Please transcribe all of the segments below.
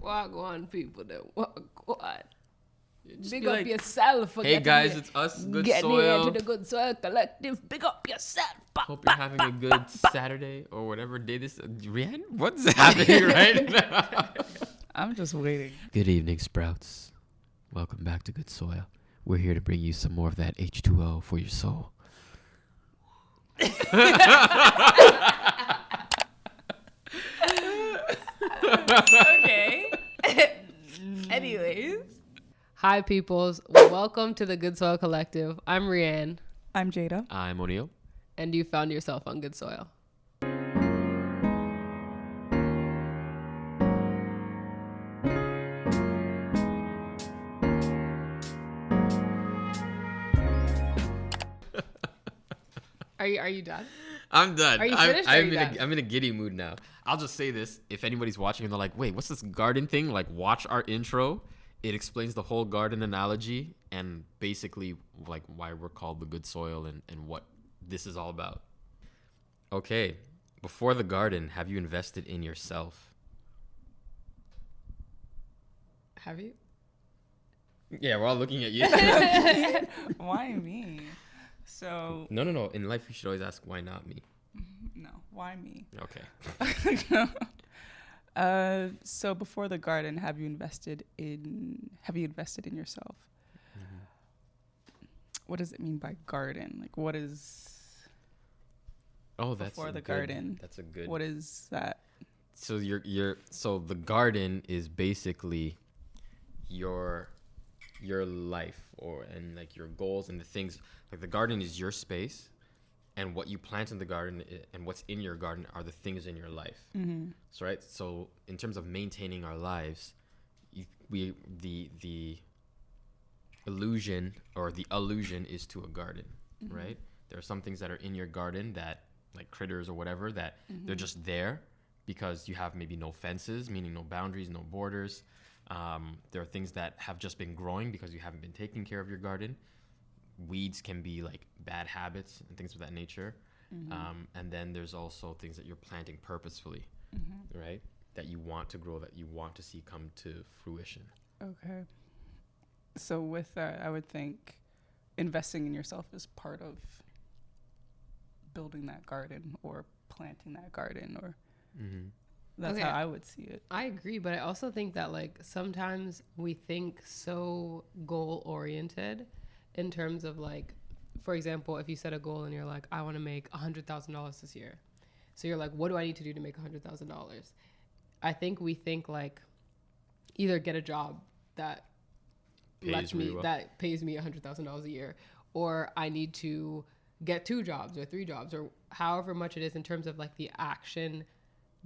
Walk on, people that walk on. Just Big be up like, yourself. For hey getting guys, here. it's us, Good Getting here Soil. to the Good Soil Collective. Big up yourself. Hope you're having a good Saturday or whatever day this. Rian, what's happening right now? I'm just waiting. Good evening, Sprouts. Welcome back to Good Soil. We're here to bring you some more of that H2O for your soul. Okay. Anyways. Hi, peoples. Welcome to the Good Soil Collective. I'm Rianne. I'm Jada. I'm O'Neill. And you found yourself on Good Soil. Are you done? I'm done. Are you finished or are you done? I'm in a giddy mood now. I'll just say this. If anybody's watching and they're like, wait, what's this garden thing? Like, watch our intro. It explains the whole garden analogy and basically like why we're called the Good Soil and what this is all about. Okay. Before the garden, have you invested in yourself? Have you? Yeah, we're all looking at you. Why me? So No. In life, you should always ask, why not me? no, why me? Okay. So before the garden, have you invested in yourself? Mm-hmm. What does it mean by garden? Like, what is Oh, that's before the good, garden? That's a good. What is that? So so the garden is basically your life and like your goals and the things. Like the garden is your space, and what you plant in the garden and what's in your garden are the things in your life. Mm-hmm. So right. So in terms of maintaining our lives, the illusion or the allusion is to a garden, Mm-hmm. right? There are some things that are in your garden that like critters or whatever that Mm-hmm. they're just there because you have maybe no fences, meaning no boundaries, no borders. There are things that have just been growing because you haven't been taking care of your garden. Weeds can be like bad habits and things of that nature. Mm-hmm. And then there's also things that you're planting purposefully, Mm-hmm. right? That you want to grow, that you want to see come to fruition. Okay. So with that, I would think investing in yourself is part of building that garden or planting that garden, or Mm-hmm. that's Okay. how I would see it. I agree, but I also think that like sometimes we think so goal oriented in terms of like, for example, if you set a goal and you're like, I want to make $100,000 this year. So you're like, what do I need to do to make $100,000? I think we think like either get a job that that pays me $100,000 a year, or I need to get 2 jobs or 3 jobs or however much it is in terms of like the action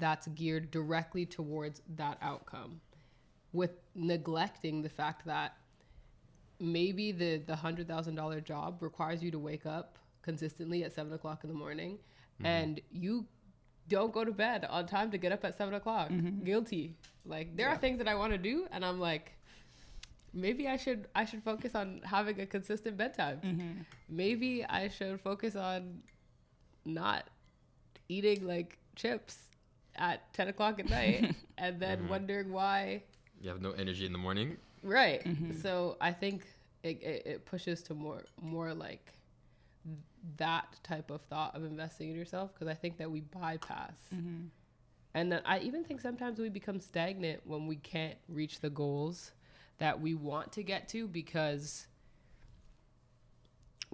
that's geared directly towards that outcome, with neglecting the fact that maybe the $100,000 job requires you to wake up consistently at 7 o'clock in the morning, Mm-hmm. and you don't go to bed on time to get up at 7 o'clock. Mm-hmm. Guilty. Like there are things that I want to do, and I'm like, maybe I should focus on having a consistent bedtime. Mm-hmm. Maybe I should focus on not eating like chips at 10 o'clock at night and then Mhm. wondering why. You have no energy in the morning. Right. Mhm. So I think it pushes to more like that type of thought of investing in yourself, because I think that we bypass. Mm-hmm. And then I even think sometimes we become stagnant when we can't reach the goals that we want to get to, because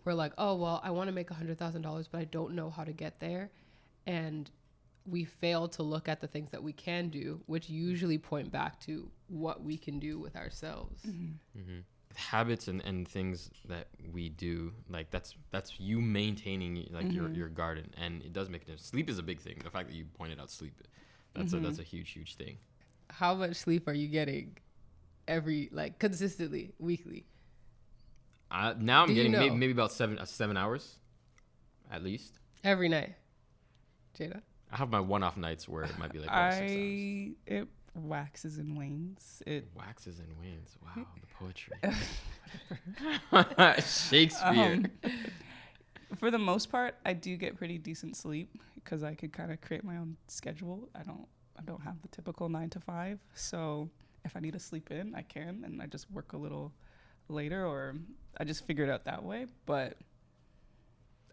we're like, oh, well, I want to make $100,000, but I don't know how to get there. And we fail to look at the things that we can do, which usually point back to what we can do with ourselves. Mm-hmm. Mm-hmm. Habits and things that we do, like that's you maintaining like Mm-hmm. your garden, and it does make a difference. Sleep is a big thing. The fact that you pointed out sleep, that's Mm-hmm. a huge thing. How much sleep are you getting consistently, weekly? Now I'm Do you getting know? maybe about 7 hours, at least. Every night. Jada? I have my one-off nights where it might be like 6 hours. It waxes and wanes. It Waxes and wanes. Wow, the poetry. Shakespeare. For the most part, I do get pretty decent sleep because I could kind of create my own schedule. I don't have the typical 9 to 5, so if I need to sleep in, I can, and I just work a little later, or I just figure it out that way. But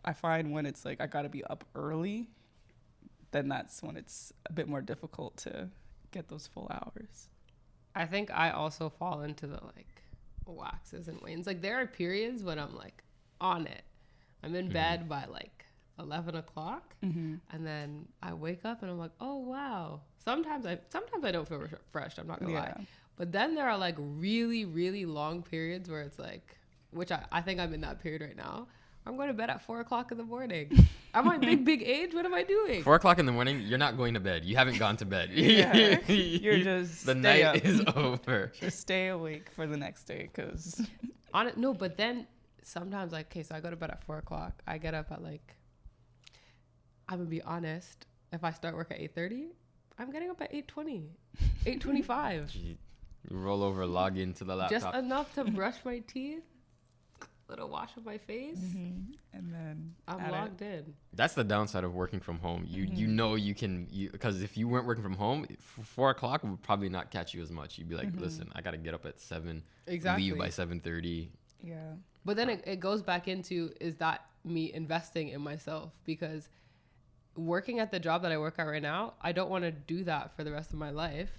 I find when it's like I gotta be up early, then that's when it's a bit more difficult to get those full hours. I think I also fall into the like waxes and wanes. Like there are periods when I'm like on it. I'm in bed by like 11 o'clock, and then I wake up and I'm like, oh wow. Sometimes I don't feel refreshed. I'm not gonna lie. But then there are like really, really long periods where it's like, which I think I'm in that period right now. I'm going to bed at 4 o'clock in the morning. At my big age, what am I doing? 4 o'clock in the morning, you're not going to bed. You haven't gone to bed. Yeah. You're just the stay night up. is over. Just stay awake for the next day, because No, but then sometimes like, okay, so I go to bed at 4 o'clock. I get up at like, I'm gonna be honest. If I start work at 8:30, I'm getting up at 8:20, 8:25. You roll over, log into the laptop. Just enough to brush my teeth, little wash of my face, and then I'm logged in. That's the downside of working from home. You know you can, because if you weren't working from home, 4 o'clock would probably not catch you as much. You'd be like, listen, I got to get up at 7, Exactly. leave by 7:30. Yeah. But then it goes back into, is that me investing in myself? Because working at the job that I work at right now, I don't want to do that for the rest of my life.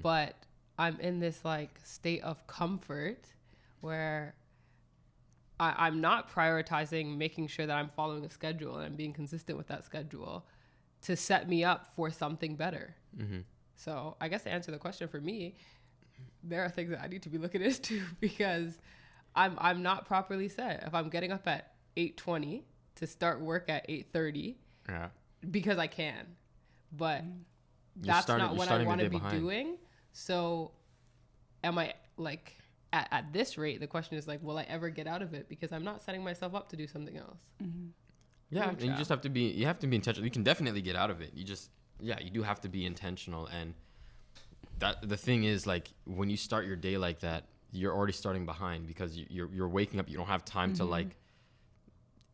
But I'm in this like state of comfort where I'm not prioritizing making sure that I'm following a schedule and I'm being consistent with that schedule to set me up for something better. So I guess to answer the question for me, there are things that I need to be looking into because I'm not properly set. If I'm getting up at 8:20 to start work at 8:30, Yeah. because I can, but You're that's starting- not you're what I starting the want to day be behind. doing. So am I like at this rate, the question is like, will I ever get out of it? Because I'm not setting myself up to do something else. Yeah, Ooh, and you child. just have to be intentional. You can definitely get out of it. You do have to be intentional. And that the thing is, like, when you start your day like that, you're already starting behind because you're waking up. You don't have time to like,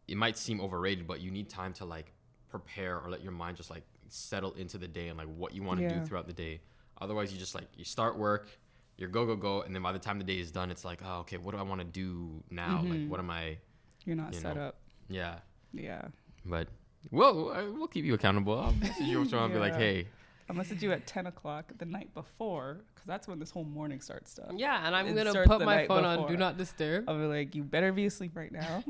it might seem overrated, but you need time to like prepare or let your mind just like settle into the day and like what you want to do throughout the day. Otherwise, you just like, you start work, you're go. And then by the time the day is done, it's like, oh, okay, what do I want to do now? Like, what am I? You're not You set know. up. Yeah. Yeah. But we'll keep you accountable. I'll message you and I'll be like, Yeah. hey, I'll message you at 10 o'clock the night before, because that's when this whole morning starts stuff. Yeah, and I'm It going to starts put the my night phone on before. Do Not Disturb. I'll be like, you better be asleep right now.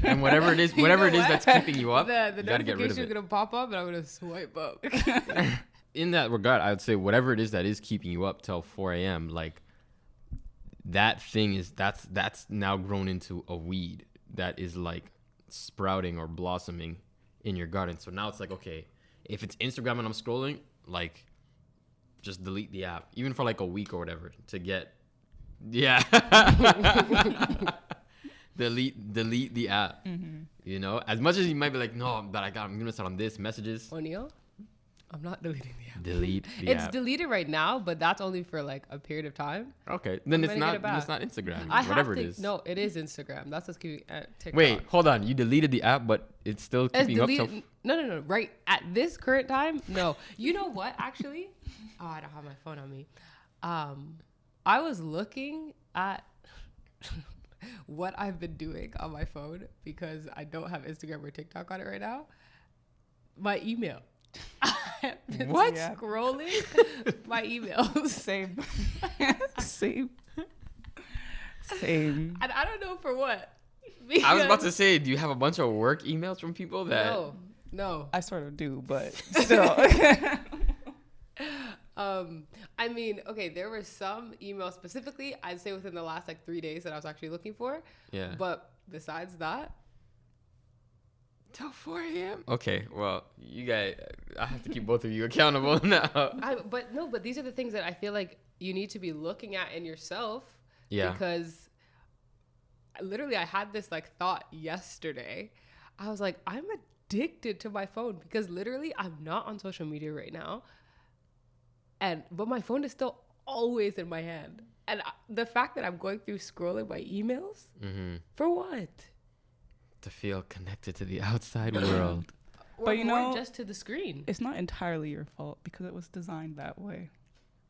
and whatever it is, You know what? that's keeping you up, The you gotta get rid of notification is it. going to pop up and I'm going to swipe up. In that regard, I would say whatever it is that is keeping you up till 4 a.m., like that thing is that's now grown into a weed that is like sprouting or blossoming in your garden. So now it's like, okay, if it's Instagram and I'm scrolling, like just delete the app, even for like a week or whatever, to get delete the app. You know, as much as you might be like, no, but I'm gonna start on this messages. O'Neal, I'm not deleting the app. Delete the It's app. deleted right now, but that's only for like a period of time. Okay, then I'm it's gonna get not. it It's not Instagram. I whatever have to, it is. No, it is Instagram. That's what's keeping TikTok. Wait, hold on. You deleted the app, but it's still It's keeping up till. deleted. No. Right at this current time, no. You know what? Actually, I don't have my phone on me. I was looking at what I've been doing on my phone because I don't have Instagram or TikTok on it right now. My email. I've been What? scrolling my emails. Same. Same. Same. And I don't know for what. I was about to Because- say, do you have a bunch of work emails from people that? No. I sort of do, but still. I mean, okay, there were some emails specifically, I'd say within the last like 3 days that I was actually looking for. Yeah. But besides that, Till 4 a.m. Okay, well, you guys, I have to keep both of you accountable now. but these are the things that I feel like you need to be looking at in yourself. Yeah. Because literally I had this like thought yesterday. I was like, I'm addicted to my phone because literally I'm not on social media right now. But my phone is still always in my hand. And the fact that I'm going through scrolling my emails, for what? To feel connected to the outside world. Or But you more know- just to the screen. It's not entirely your fault because it was designed that way.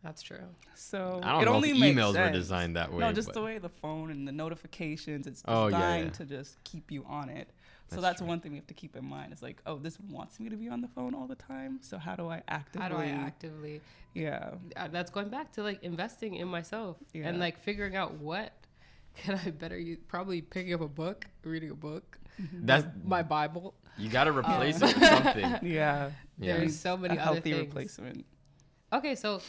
That's true. So I don't it know only if makes emails were sense. designed that way. No, just but- the way the phone and the notifications, it's Oh, yeah, designed yeah. to just keep you on it. So That's that's true. one thing we have to keep in mind. It's like, oh, this wants me to be on the phone all the time. So how do I actively? How do I actively? Yeah. That's going back to like investing in myself Yeah. and like figuring out what can I better use. Probably picking up a book, reading a book, That's my Bible. you got to replace it with something. Yeah. Yeah. There's so many a other healthy things. replacement. Okay, so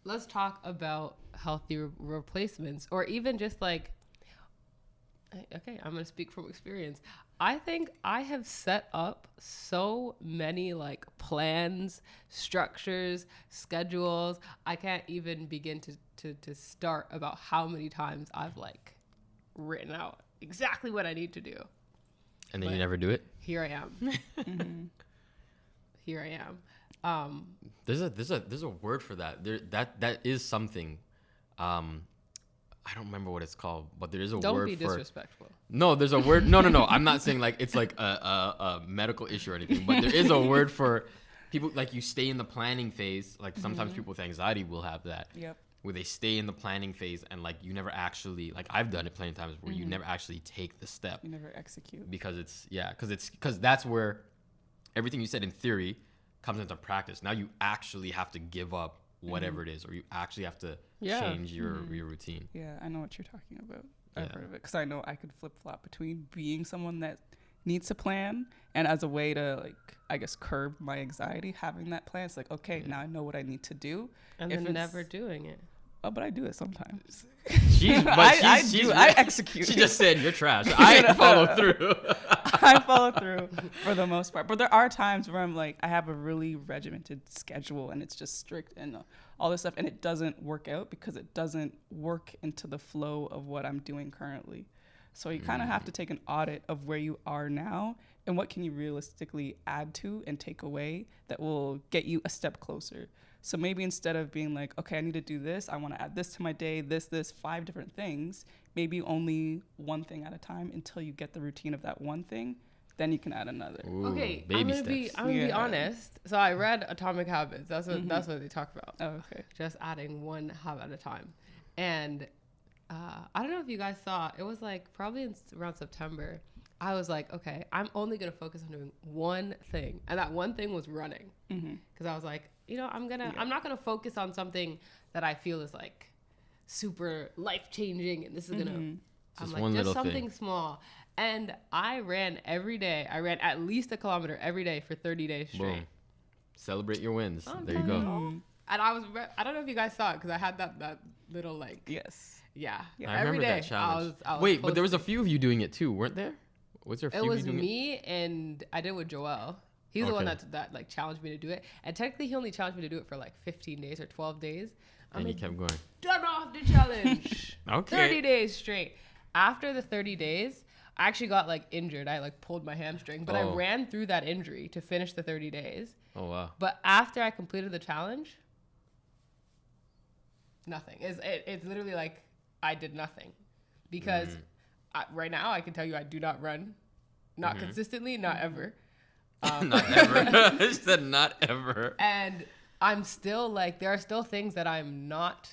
let's talk about healthy replacements, or even just like. Okay, I'm gonna speak from experience. I think I have set up so many like plans, structures, schedules. I can't even begin to start about how many times I've like written out exactly what I need to do. And then But- you never do it. Here I am. Here I am. There's a word for that. That is something. I don't remember what it's called, but there is a Don't word be for. disrespectful. No, there's a word. No. I'm not saying like it's like a medical issue or anything, but there is a word for people like you stay in the planning phase. Like sometimes people with anxiety will have that, Yep. where they stay in the planning phase and like you never actually like I've done it plenty of times where you never actually take the step You never execute. because because that's where everything you said in theory comes into practice. Now you actually have to give up whatever it is, or you actually have to Yeah. change your routine. Yeah, I know what you're talking about. I've Yeah. heard of it because I know I could flip flop between being someone that needs to plan and as a way to like I guess curb my anxiety, having that plan. It's like okay, now I know what I need to do, And If then it's- never doing it. oh, but I do it sometimes. She's I execute. She just said you're trash. I follow through. I follow through for the most part. But there are times where I'm like, I have a really regimented schedule and it's just strict and all this stuff. And it doesn't work out because it doesn't work into the flow of what I'm doing currently. So you kind of have to take an audit of where you are now and what can you realistically add to and take away that will get you a step closer. So maybe instead of being like, okay, I need to do this, I want to add this to my day, this, 5 different things, maybe only one thing at a time until you get the routine of that one thing, then you can add another. Ooh, Okay, baby I'm steps. gonna be Yeah. honest. So I read Atomic Habits. That's what they talk about. Oh, okay. Just adding one habit at a time. And I don't know if you guys saw. It was like probably around September. I was like, okay, I'm only gonna focus on doing one thing, and that one thing was running. Because I was like, you know, I'm not gonna focus on something that I feel is like super life changing, and this is gonna. I'm Just like one just little something thing. small. And I ran every day. I ran at least a kilometer every day for 30 days straight. Boom. Celebrate your wins. Oh, There you go. And I don't know if you guys saw it because I had that little like Yes. yeah. Yeah, I every remember day that challenge. I was Wait, but there was a posting. few of you doing it too, weren't there? Was there a few It of was you doing me and I did it with Joel. He's the one Okay. that like challenged me to do it. And technically he only challenged me to do it for like 15 days or 12 days. And you kept going. Done off the challenge. Okay. 30 days straight. After the 30 days, I actually got like injured. I like pulled my hamstring, but I Oh. ran through that injury to finish the 30 days. Oh wow. But after I completed the challenge, nothing. It's literally like I did nothing because right now I can tell you I do not run, not consistently, not ever. Not ever. She said not ever. And I'm still like, there are still things that I'm not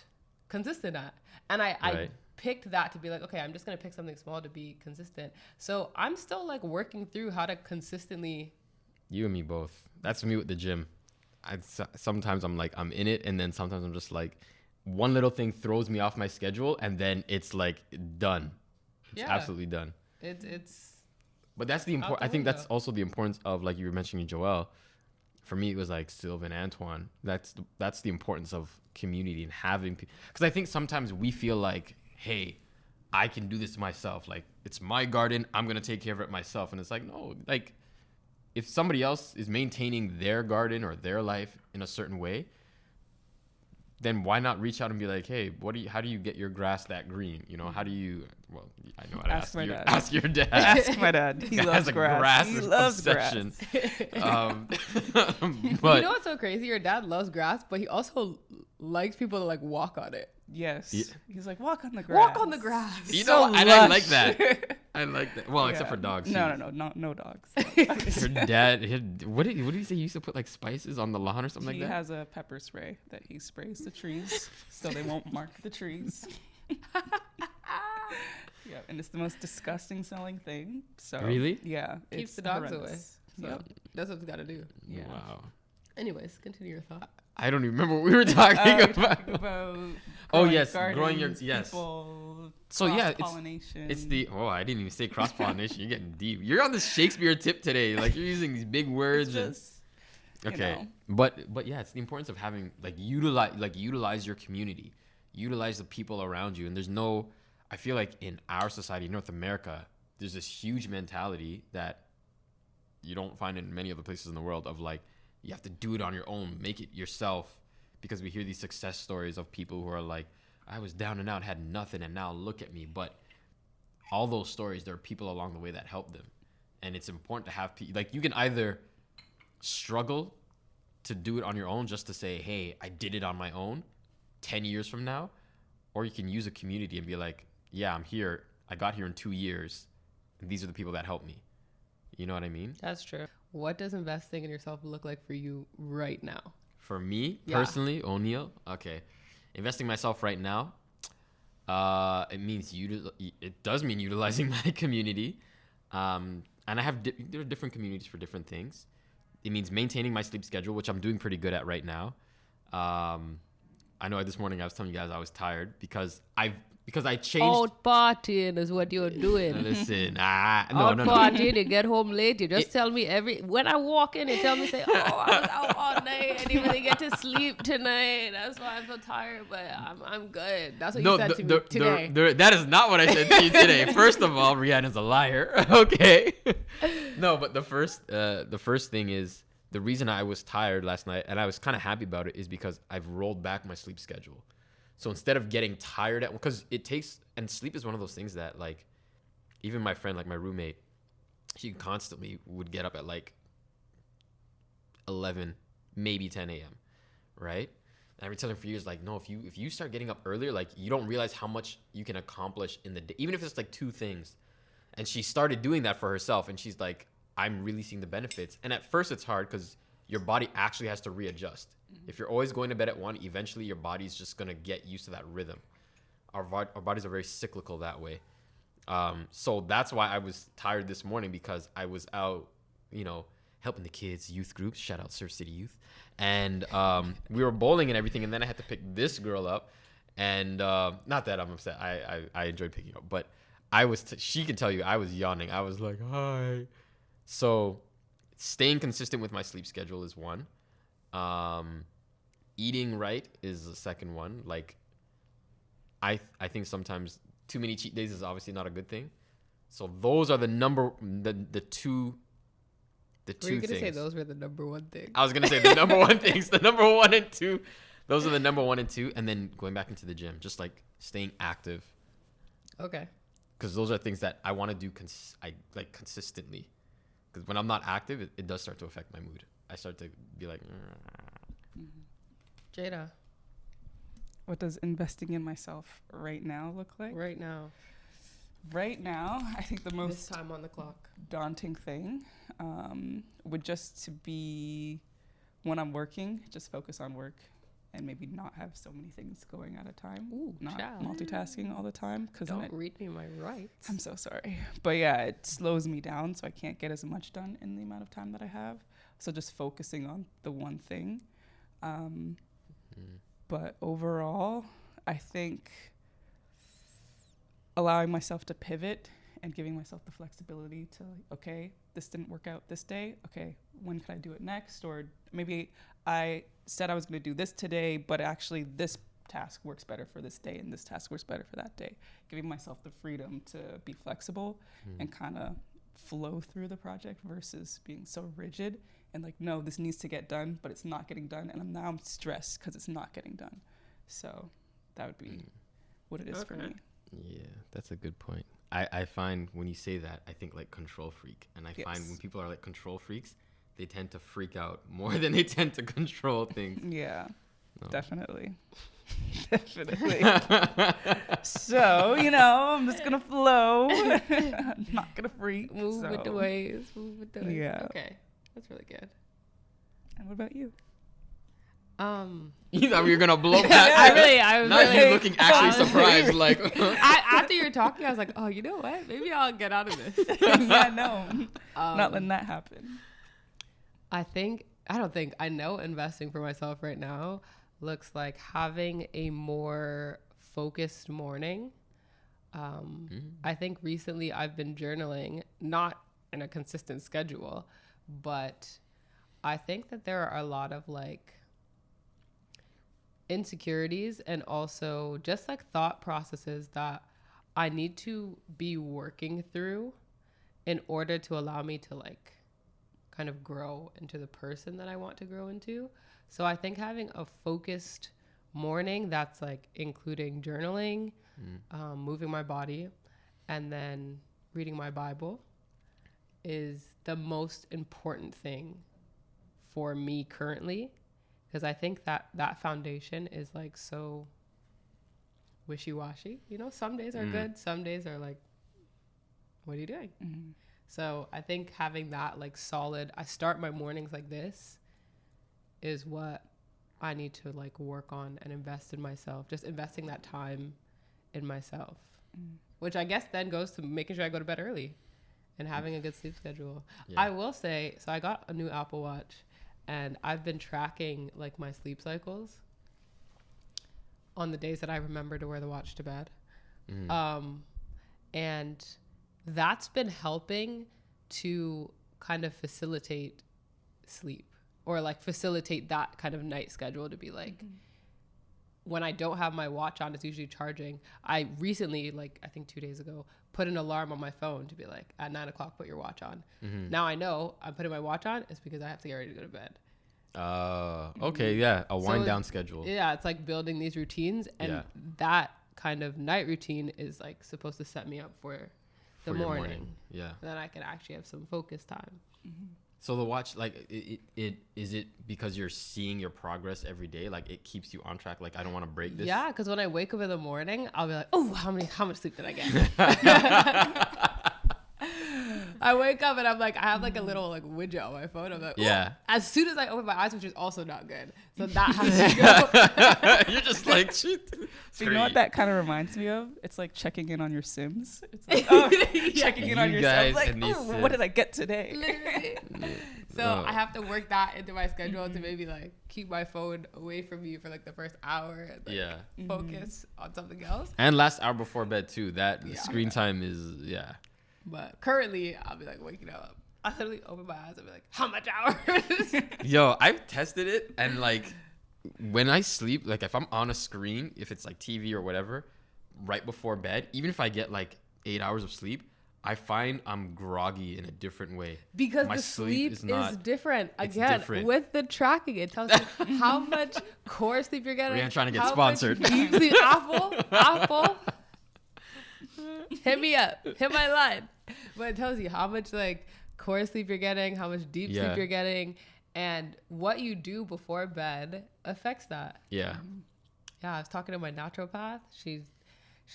consistent at. And I Right. picked that to be like, okay, I'm just going to pick something small to be consistent. So I'm still like working through how to consistently. You and me both. That's me with the gym. Sometimes I'm like I'm in it, and then sometimes I'm just like one little thing throws me off my schedule, and then it's like done. It's Yeah. absolutely done. It's But that's the important. the I think that's window. also the importance of, like you were mentioning, Joel. For me, it was like Sylvan, Antoine. That's the importance of community and having people. Because I think sometimes we feel like, hey, I can do this myself. Like it's my garden. I'm gonna take care of it myself. And it's like no. Like if somebody else is maintaining their garden or their life in a certain way, then why not reach out and be like, hey, how do you get your grass that green? You know, how do you? Well, I know how to Ask ask my you. dad. Ask your dad. Ask my dad. He Guy loves has a grass. He loves obsession. grass. But you know what's so crazy? Your dad loves grass, but he also likes people to like walk on it. Yes. Yeah. He's like, walk on the grass. Walk on the grass. you So know, and I lush. like that. I like that. Well, except Yeah. for dogs. No dogs. Your dad, what did he say? He used to put like spices on the lawn or something like He that? has a pepper spray that he sprays the trees so they won't mark the trees. Yeah, and it's the most disgusting smelling thing. So Really? Yeah, Keeps it's the dogs horrendous. away. So Yep. that's what it's got to do. Yeah. Wow. Anyways, continue your thought. I don't even remember what we were talking We're about. talking about Oh, growing yes, growing your- gardens, yes. people, So, yeah, it's- cross-pollination. It's the I didn't even say cross pollination. You're getting deep. You're on the Shakespeare tip today. Like you're using these big words. It's just, you Okay, know. but yeah, it's the importance of having utilize your community, utilize the people around you. And there's no, I feel like in our society, North America, there's this huge mentality that you don't find in many other places in the world of like you have to do it on your own, make it yourself, because we hear these success stories of people who are like, I was down and out, had nothing, and now look at me. But all those stories, there are people along the way that help them, and it's important to have people like you can either struggle to do it on your own just to say, hey, I did it on my own 10 years from now, or you can use a community and be like, yeah, I'm here, I got here in 2 years, and these are the people that helped me. You know what I mean? That's true. What does investing in yourself look like for you right now? For me Yeah. personally, O'Neal, okay, investing myself right now, it means it does mean utilizing my community, and I have there are different communities for different things. It means maintaining my sleep schedule, which I'm doing pretty good at right now. I know this morning I was telling you guys I was tired because I changed. Out partying is what you're doing. Listen, no. Out partying, you get home late. You just tell me when I walk in, you tell me, say, oh, I was out all night. I didn't really get to sleep tonight. That's why I'm so tired, but I'm good. That's what you said to me today. That is not what I said to you today. First of all, Rihanna's a liar. Okay. No, but the first thing is the reason I was tired last night, and I was kind of happy about it, is because I've rolled back my sleep schedule. So instead of getting tired because it takes, and sleep is one of those things that like, even my friend, like my roommate, she constantly would get up at like 11, maybe 10 a.m. Right? And I've been telling her for years, like, no, if you start getting up earlier, like you don't realize how much you can accomplish in the day, even if it's like 2 things. And she started doing that for herself, and she's like, I'm really seeing the benefits. And at first it's hard because your body actually has to readjust. If you're always going to bed at 1, eventually your body's just going to get used to that rhythm. Our bodies are very cyclical that way. So that's why I was tired this morning, because I was out, helping the kids, youth groups, shout out Surf City Youth. And we were bowling and everything. And then I had to pick this girl up. And not that I'm upset. I enjoyed picking up. But she can tell you I was yawning. I was like, hi. So staying consistent with my sleep schedule is one. Eating right is the second one. Like, I think sometimes too many cheat days is obviously not a good thing. So those are the two Were you gonna things. say those were the number one thing? I was gonna say the number one things, the number 1 and 2. Those are the number 1 and 2, and then going back into the gym, just like staying active, Okay. because those are things that I want to do. I like consistently, because when I'm not active, it does start to affect my mood. I start to be like, Jada, What does investing in myself right now look like? right now, Right now, I think the this most time on the clock. daunting thing would just to be when I'm working, just focus on work and maybe not have so many things going at a time. Ooh, not child. multitasking all the time. Don't read me my rights. I'm so sorry. But yeah, it slows me down, so I can't get as much done in the amount of time that I have. So just focusing on the one thing. But overall, I think allowing myself to pivot and giving myself the flexibility to, okay, this didn't work out this day. Okay, when can I do it next? Or maybe I said I was going to do this today, but actually this task works better for this day and this task works better for that day. Giving myself the freedom to be flexible and kind of flow through the project versus being so rigid and like, no, this needs to get done, but it's not getting done. And now I'm stressed because it's not getting done. So that would be what it is for me. yeah, that's a good point. I find when you say that, I think like control freak, and I find when people are like control freaks, they tend to freak out more than they tend to control things. Yeah. No. Definitely. Definitely. So, I'm just gonna flow. I'm not gonna freak. Move with the so. waves. Move with the waves. Yeah. Okay, that's really good. And what about you? You thought we were gonna blow past I that. was Now really, you're looking actually surprised. Like, after you were talking, I was like, oh, you know what? Maybe I'll get out of this. Yeah, no. Not letting that happen. I know investing for myself right now looks like having a more focused morning. I think recently I've been journaling, not in a consistent schedule, but I think that there are a lot of like insecurities and also just like thought processes that I need to be working through in order to allow me to like kind of grow into the person that I want to grow into. So I think having a focused morning that's like including journaling, moving my body, and then reading my Bible is the most important thing for me currently, because I think that foundation is like so wishy-washy. Some days are good, some days are like, what are you doing? Mm-hmm. So I think having that like solid, I start my mornings like this, is what I need to like work on and invest in myself. Just investing that time in myself, which I guess then goes to making sure I go to bed early and having a good sleep schedule. Yeah. I will say, so I got a new Apple Watch and I've been tracking like my sleep cycles on the days that I remember to wear the watch to bed. And that's been helping to kind of facilitate sleep, or like facilitate that kind of night schedule to be like, when I don't have my watch on, it's usually charging. I recently, like I think 2 days ago, put an alarm on my phone to be like, at 9 o'clock, put your watch on. Now I know I'm putting my watch on. It's because I have to get ready to go to bed. Okay, yeah, a wind So, down schedule. Yeah, it's like building these routines, and that kind of night routine is like supposed to set me up for the For your morning. Yeah. Then I can actually have some focus time. So the watch, like, it is it because you're seeing your progress every day? Like, it keeps you on track. Like, I don't want to break this. Yeah, because when I wake up in the morning, I'll be like, oh, how much sleep did I get? I wake up and I'm like, I have like a little like widget on my phone. I'm like, Yeah. As soon as I open my eyes, which is also not good, so that has to go. You're just like, shit. So you know what that kind of reminds me of? It's like checking in on your Sims. It's like, checking in on You yourself. guys Like, and these what did I get today? Literally. So No. I have to work that into my schedule to maybe like keep my phone away from me for like the first hour and like, Yeah. focus on something else. And last hour before bed too. That Yeah. screen time is But currently, I'll be like waking up. I literally open my eyes and be like, how much hours? Yo, I've tested it, and like when I sleep, like if I'm on a screen, if it's like TV or whatever, right before bed, even if I get like 8 hours of sleep, I find I'm groggy in a different way. Because My the sleep sleep is is different. it's Again, different. with the tracking, it tells you how much core sleep you're getting. Rihanna trying to get how sponsored. much deep sleep. Apple. Hit me up. Hit my line. But it tells you how much like core sleep you're getting, how much deep Yeah. sleep you're getting, and what you do before bed affects that. Yeah. Yeah, I was talking to my naturopath. She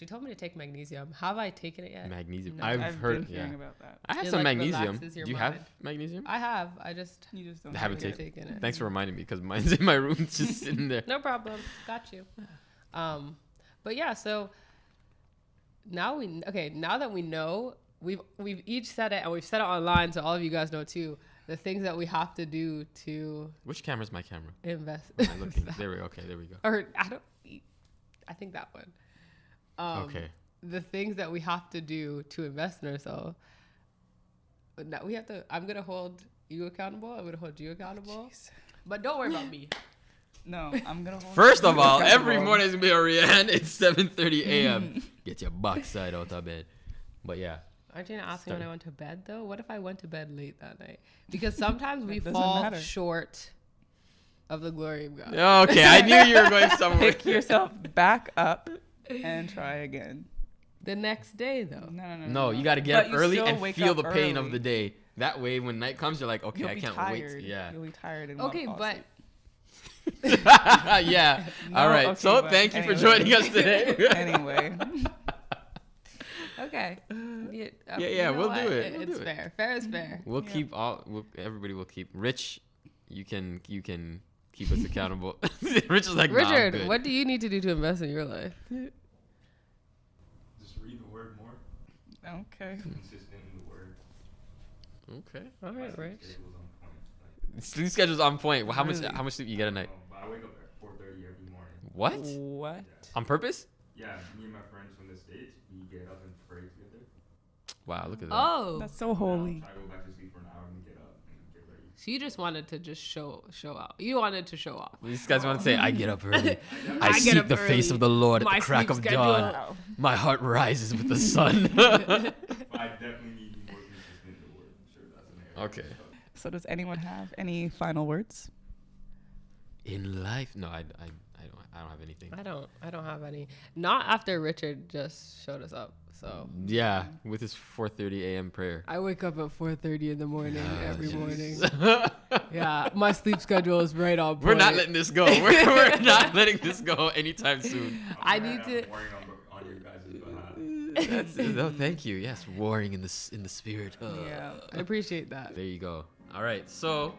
told me to take magnesium. Have I taken it yet? Magnesium. No. I've heard. been Yeah. hearing about that. I have It, some like, magnesium. relaxes Do your you mind. have magnesium? I have. I just You just don't I haven't haven't taken taken it. Thanks for reminding me because mine's in my room, just sitting there. No problem. Got you. But yeah, so now that we know, we've each said it and we've said it online, so all of you guys know too, the things that we have to do to Which camera's my camera? invest. Am I looking? There we go. Okay, there we go. Or I think that one. Okay. The things that we have to do to invest in ourselves. But now I'm gonna hold you accountable. I'm gonna hold you accountable. But don't worry about me. No, I'm gonna hold First you of all, every accountable. morning is gonna be a Rihanna. It's 7:30 a.m. Get your backside out of bed. But yeah. Aren't you gonna ask me when I went to bed though? What if I went to bed late that night? Because sometimes we doesn't fall matter. short of the glory of God. Okay, I knew you were going somewhere. Pick yourself back up and try again. The next day though. No, you got to get But up you early still and wake feel up the pain of early. the day. That way, when night comes, you're like, okay, You'll I be can't tired. wait. Yeah. You'll be tired and Okay, wanna fall but asleep. Yeah. No? All right. Okay, So but thank you for anyway. joining us today. Anyway, Okay. Yeah, You yeah, know we'll what? do it. We'll It's do it. fair. Fair is fair. We'll Yeah. keep everybody will keep. Rich, you can keep us accountable. Rich is like, nah, I'm Richard, good. what do you need to do to invest in your life? Just read the word more. okay. Consistent in the word. Okay. All right, My Rich. schedule's on point. Like, Sleep schedule's on point. Well, Really? how much sleep you get a night? but I wake up at 4:30 every morning. What? What? On purpose? Yeah, me and my friends from the States, we get up and pray together. Wow, look at that. Oh, That's so holy. I go back to sleep for an hour and get up and get ready. so you just wanted to just show out. You wanted to show off. These guys want to say, I get up early. I, I get seek up the face early. of the Lord at My the crack sleep of schedule. dawn. Wow. My heart rises with the sun. But I definitely need to be more consistent in the word. I'm sure that's an area. Okay. So does anyone have any final words? In life, no, I don't have anything. I don't have any. Not after Richard just showed us up. So Yeah, with his 4:30 a.m. prayer. I wake up at 4:30 in the morning every jeez. morning. Yeah, my sleep schedule is right on point. We're not letting this go. We're not letting this go anytime soon. I need to. I'm warring on your guys' behalf. No, thank you. Yes, warring in the spirit. Yeah. I appreciate that. There you go. All right, so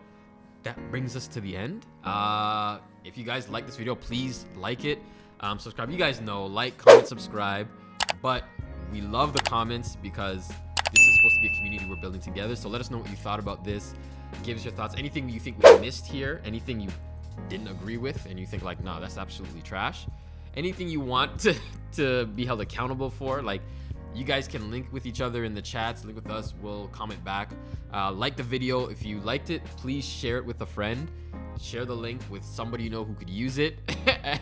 that brings us to the end. If you guys like this video, please like it, subscribe. You guys know, like, comment, subscribe. But we love the comments because this is supposed to be a community we're building together. So let us know what you thought about this. Give us your thoughts. Anything you think we missed here, anything you didn't agree with, and you think like, nah, that's absolutely trash. Anything you want to be held accountable for, like, you guys can link with each other in the chats, link with us, we'll comment back. Like the video. If you liked it, please share it with a friend. Share the link with somebody you know who could use it.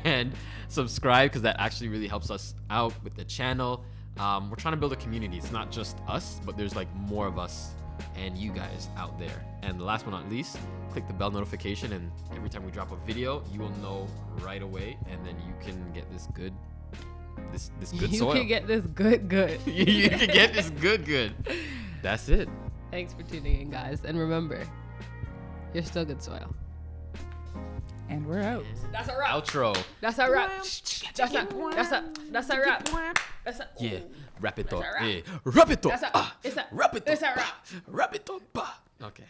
And subscribe, because that actually really helps us out with the channel. We're trying to build a community. It's not just us, but there's like more of us and you guys out there. And last but not least, click the bell notification, and every time we drop a video, you will know right away, and then you can get this good good You soil. can get this good. You can get this good. That's it. Thanks for tuning in, guys. And remember, you're still good soil. And we're out. That's a wrap. Outro. That's a wrap. That's a wrap. That's a Yeah. Rap it That's up. a wrap. Yeah. Rap it up. That's a- it's a- Rap it it's a up. wrap. Rap it up. Okay.